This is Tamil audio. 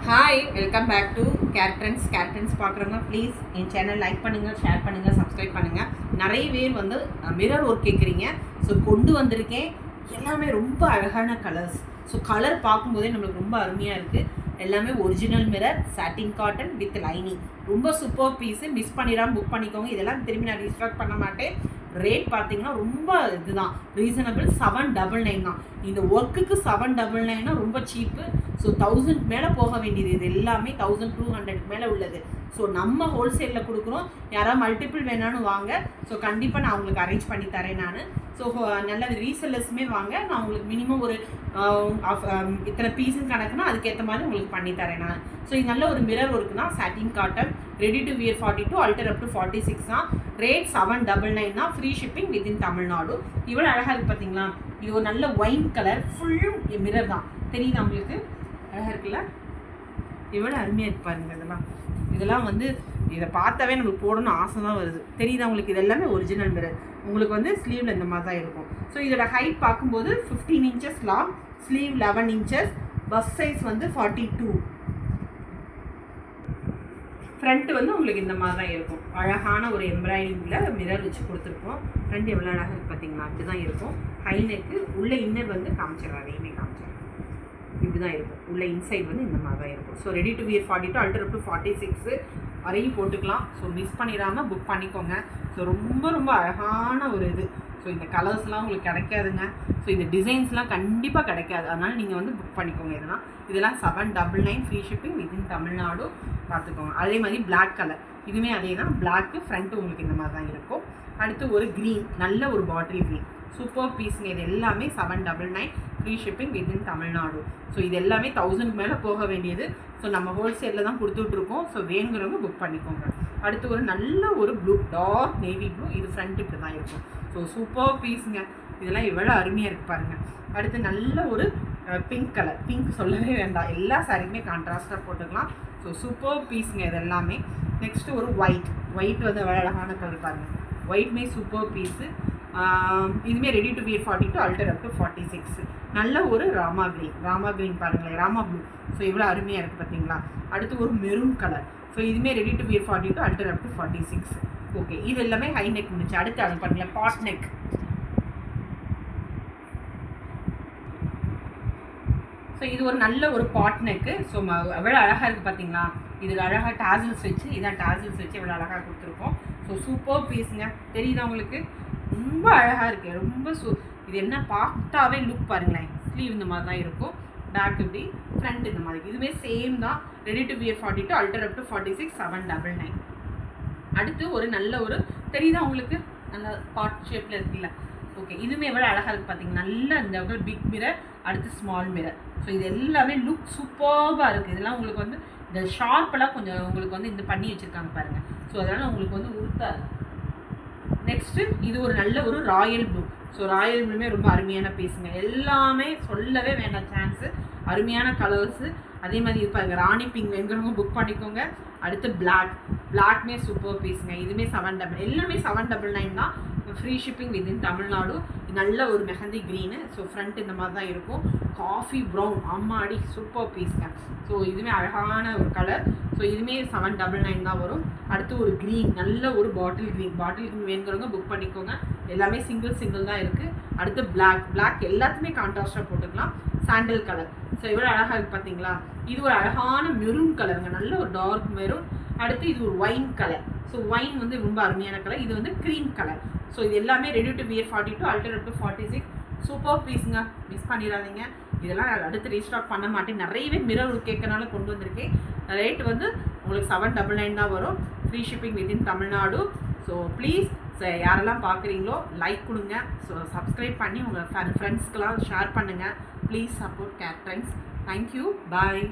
Hi, welcome back to care trends பார்க்குறவங்க ப்ளீஸ் என் சேனல் லைக் பண்ணுங்கள், ஷேர் பண்ணுங்கள், சப்ஸ்கிரைப் பண்ணுங்கள். நிறைய பேர் வந்து மிரர் ஒர்க் கேட்குறீங்க. ஸோ கொண்டு வந்திருக்கேன். எல்லாமே ரொம்ப அழகான கலர்ஸ். ஸோ கலர் பார்க்கும்போதே நம்மளுக்கு ரொம்ப அருமையாக இருக்குது. எல்லாமே original mirror, satin cotton with lining. ரொம்ப சூப்பர் பீஸு. மிஸ் பண்ணிடாமல் புக் பண்ணிக்கோங்க. இதெல்லாம் திரும்பி நான் ரீஸ்டாக் பண்ண மாட்டேன். ரேட் பார்த்தீங்கன்னா ரொம்ப இதுதான், ரீசனபிள். 799 தான். இந்த ஒர்க்குக்கு 799 ரொம்ப சீப்பு. ஸோ 1000 மேலே போக வேண்டியது. இது எல்லாமே 1200 மேலே உள்ளது. ஸோ நம்ம ஹோல்சேலில் கொடுக்குறோம். யாராவது மல்டிபிள் வேணான்னு வாங்க. ஸோ கண்டிப்பாக நான் உங்களுக்கு அரேஞ்ச் பண்ணி தரேன் நான். ஸோ நல்ல ரீசெல்லர்ஸுமே வாங்க. நான் உங்களுக்கு மினிமம் ஒரு இத்தனை பீஸுன்னு கணக்குனா அதுக்கேற்ற மாதிரி உங்களுக்கு பண்ணி தரேன் நான். ஸோ இது நல்ல ஒரு மிரர் ஒர்க்கு தான். Satin cotton, ready to wear 42, alter up to 46 தான். ரேட் 799 தான். Free shipping within Tamil Nadu. இவ்வளோ அழகாக இருக்குது பார்த்தீங்களா? இது ஒரு நல்ல ஒயின் கலர் ஃபுல் மிரர் தான். தெரியுது உங்களுக்கு? அழகாக இருக்குல்ல? இவ்வளோ அருமையாக இருக்கு பாருங்க. இதெல்லாம் வந்து இதை பார்த்தாவே நம்மளுக்கு போடணும்னு ஆசை தான் வருது. தெரியுது உங்களுக்கு? இது எல்லாமே ஒரிஜினல் மிரர். உங்களுக்கு வந்து ஸ்லீவில் இந்த மாதிரி தான் இருக்கும். ஸோ இதோட ஹைட் பார்க்கும்போது 15 inches long, sleeve 11 inches, bus size வந்து 42. ஃப்ரண்ட்டு வந்து உங்களுக்கு இந்த மாதிரி தான் இருக்கும். அழகான ஒரு எம்ப்ராய்டிங்கில் மிரர் வச்சு கொடுத்துருக்கோம். ஃப்ரண்ட் எவ்வளோ அழகாக இருக்குது பார்த்தீங்களா? அப்படி தான் இருக்கும். ஹை நெக்கு, உள்ள இன்னர் வந்து காமிச்சிடலாம். அதையுமே காமிச்சிடலாம். இப்படி தான் இருக்கும். உள்ள இன்சைட் வந்து இந்த மாதிரி தான் இருக்கும். So ready to wear 42, alter up to 46 வரையும் போட்டுக்கலாம். ஸோ மிஸ் பண்ணிடாமல் புக் பண்ணிக்கோங்க. ஸோ ரொம்ப ரொம்ப அழகான ஒரு இது. ஸோ இந்த கலர்ஸ்லாம் உங்களுக்கு கிடைக்காதுங்க. ஸோ இந்த டிசைன்ஸ்லாம் கண்டிப்பாக கிடைக்காது. அதனால் நீங்கள் வந்து புக் பண்ணிக்கோங்க. இதெல்லாம் 799 ஃப்ரீ ஷிப்பிங் வித்தின் தமிழ்நாடு. பார்த்துக்கோங்க. அதே மாதிரி பிளாக் கலர், இதுவுமே அதே தான். பிளாக்கு ஃப்ரண்ட்டு உங்களுக்கு இந்த மாதிரி தான் இருக்கும். அடுத்து ஒரு க்ரீன், நல்ல ஒரு பாட்டில் க்ரீன், சூப்பர் பீஸுங்க. இது எல்லாமே 799 free shipping within Tamil Nadu. So இது எல்லாமே 1000 மேலே போக வேண்டியது. ஸோ நம்ம ஹோல்சேலில் தான் கொடுத்துட்ருக்கோம். ஸோ வேணுங்கிறவங்க புக் பண்ணிக்கோங்க. அடுத்து ஒரு நல்ல ஒரு ப்ளூ, டார்க் நேவி ப்ளூ. இது ஃப்ரண்ட் இப்படி தான் இருக்கும். ஸோ சூப்பர் பீஸுங்க. இதெல்லாம் எவ்வளோ அருமையாக இருக்குது பாருங்கள். அடுத்து நல்ல ஒரு பிங்க் கலர். பிங்க் சொல்லவே வேண்டாம். எல்லா சாரிக்குமே கான்ட்ராஸ்டாக போட்டுக்கலாம். ஸோ சூப்பர் பீஸுங்க இது எல்லாமே. நெக்ஸ்ட்டு ஒரு ஒயிட் வந்து எவ்வளோ அழகான கலர் பாருங்கள். ஒயிட்மே சூப்பர் பீஸு. இதுவுமே ready to wear 42, alter up to 46. நல்ல ஒரு ராமா க்ரீன் பாருங்களேன், ராமா ப்ளூ. ஸோ இவ்வளோ அருமையாக இருக்குது பார்த்தீங்களா? அடுத்து ஒரு மெரூன் கலர். ஸோ இதுவுமே ready to wear 42, alter up to 46. Okay, இது எல்லாமே ஹை நெக் முடிச்சு. அடுத்து அது பாருங்களேன், பாட் நெக். ஸோ இது ஒரு நல்ல ஒரு பாட் நெக்கு. ஸோ எவ்வளோ அழகாக இருக்குது பார்த்தீங்களா? இதில் அழகாக டாசில்ஸ் வச்சு, இதான் டாசில்ஸ் வச்சு எவ்வளோ அழகாக கொடுத்துருக்கோம். ஸோ சூப்பர் பீஸுங்க. தெரியுதா உங்களுக்கு? ரொம்ப அழகாக இருக்குது. ரொம்ப இது என்ன பார்த்தாவே லுக் பாருங்களேன். ஸ்லீவ் இந்த மாதிரி தான் இருக்கும். பேக் இப்படி, ஃப்ரண்ட் இந்த மாதிரி. இதுவே சேம் தான். Ready to wear 42, alter up to 46, 799. அடுத்து ஒரு நல்ல ஒரு, தெரியுதா உங்களுக்கு? நல்ல பாட் ஷேப்பில் இருக்குல்ல? ஓகே, இதுவுமே எவ்வளோ அழகாக இருக்குது பார்த்தீங்கன்னா. நல்ல இந்த பிக் மிரர், அடுத்து ஸ்மால் மிரர். ஸோ இது எல்லாமே லுக் சூப்பர்பாக இருக்குது. இதெல்லாம் உங்களுக்கு வந்து இந்த ஷார்ப்பெல்லாம் கொஞ்சம் உங்களுக்கு வந்து இந்த பண்ணி வச்சுருக்காங்க பாருங்கள். ஸோ அதனால் உங்களுக்கு வந்து உறுத்தாது. நெக்ஸ்ட்டு இது ஒரு நல்ல ஒரு ராயல் ப்ளூ. ஸோ ராயல் ப்ளூமே ரொம்ப அருமையான பீஸுங்க. எல்லாமே சொல்லவே வேண்டாம் சான்ஸு. அருமையான கலர்ஸு. அதே மாதிரி இப்போ ராணி பிங்க் வேணுங்கிறவங்க புக் பண்ணிக்கோங்க. அடுத்து பிளாக்மே சூப்பர் பீஸுங்க. இதுவுமே 799, எல்லாமே 799 தான். Free shipping within Tamil Nadu. நல்ல ஒரு மெஹந்தி க்ரீனு. ஸோ ஃப்ரண்ட் இந்த மாதிரி தான் இருக்கும். காஃபி ப்ரௌன், அம்மாடி சூப்பர் பீஸுங்க. ஸோ இதுவுமே அழகான ஒரு கலர். ஸோ இதுவுமே 799 தான் வரும். அடுத்து ஒரு க்ரீன், நல்ல ஒரு பாட்டில் க்ரீன் வேணுங்கிறவங்க புக் பண்ணிக்கோங்க. எல்லாமே சிங்கிள் தான் இருக்குது. அடுத்து பிளாக் எல்லாத்துமே கான்ட்ராஸ்டாக போட்டுக்கலாம். Sandal colour. ஸோ இவ்வளோ அழகாக இருக்குது பார்த்தீங்களா? இது ஒரு அழகான மெரூன் கலருங்க. நல்ல ஒரு டார்க் மெரூன். அடுத்து இது ஒரு ஒயின் கலர். ஸோ ஒயின் வந்து ரொம்ப அருமையான கலர். இது வந்து க்ரீம் கலர். ஸோ இது எல்லாமே ready to wear 42, alter up to 46. Super பீஸுங்க. மிஸ் பண்ணிடாதீங்க. இதெல்லாம் அடுத்து ரீஸ்டாக் பண்ண மாட்டேன். நிறையவே மிரர் கேட்கறனால கொண்டு வந்திருக்கேன். ரேட் வந்து உங்களுக்கு 799 தான் வரும். Free shipping within Tamil Nadu. So please யாரெல்லாம் பார்க்குறீங்களோ லைக் கொடுங்க. ஸோ சப்ஸ்கிரைப் பண்ணி உங்கள் ஃப்ரெண்ட்ஸ்க்கெலாம் ஷேர் பண்ணுங்கள். Please support care trends. Thank you. Bye.